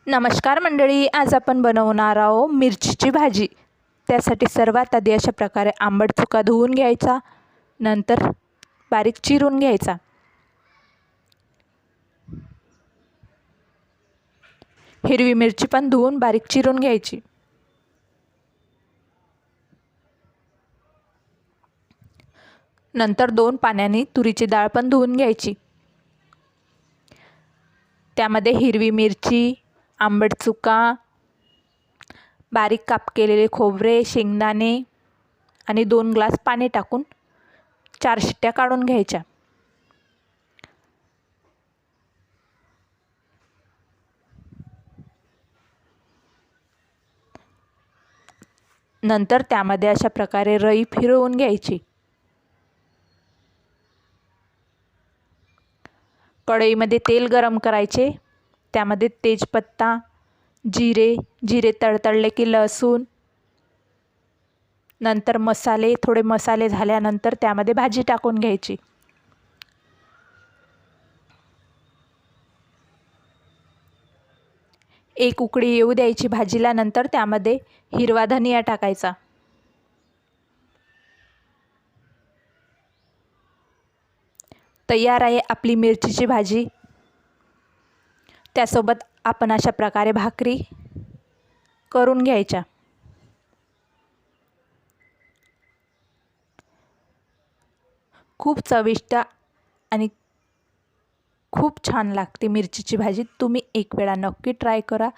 नमस्कार मंडळी, आज आपण बनवणार आहोत मिरचीची भाजी। त्यासाठी सर्वात आधी अशा प्रकारे आंबट चुका धुवून घ्यायचा, नंतर बारीक चिरून घ्यायचा। हिरवी मिरची पण धुवून बारीक चिरून घ्यायची। नंतर 2 पाण्याने तुरीची डाळ पण धुवून घ्यायची। त्यामध्ये हिरवी मिरची, आंबट चुका, बारीक काप केलेले खोबरे, शेंगदाणे आणि 2 ग्लास पाणी टाकून 4 शिट्ट्या काढून घ्यायच्या। नंतर त्यामध्ये अशा प्रकारे रई फिरवून घ्यायची। कढईमध्ये तेल गरम करायचे, त्यामध्ये तेजपत्ता, जिरे तडतडले की लसूण, नंतर थोडे मसाले झाल्यानंतर त्यामध्ये भाजी टाकून घ्यायची। एक उकळी येऊ द्यायची भाजीला, नंतर त्यामध्ये हिरवा धनिया टाकायचा। तयार आहे आपली मिरचीची भाजी। त्यासोबत आपण अशा प्रकारे भाकरी करून घ्यायच्या। खूप चविष्ट आणि खूप छान लागते मिरचीची भाजी। तुम्ही एक वेळा नक्की ट्राय करा।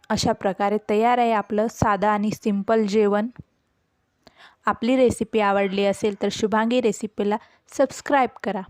अशा प्रकारे तयार आहे आपलं साधं आणि सिंपल जेवण। आपली रेसिपी आवडली असेल तर शुभांगी रेसिपीला सबस्क्राईब करा।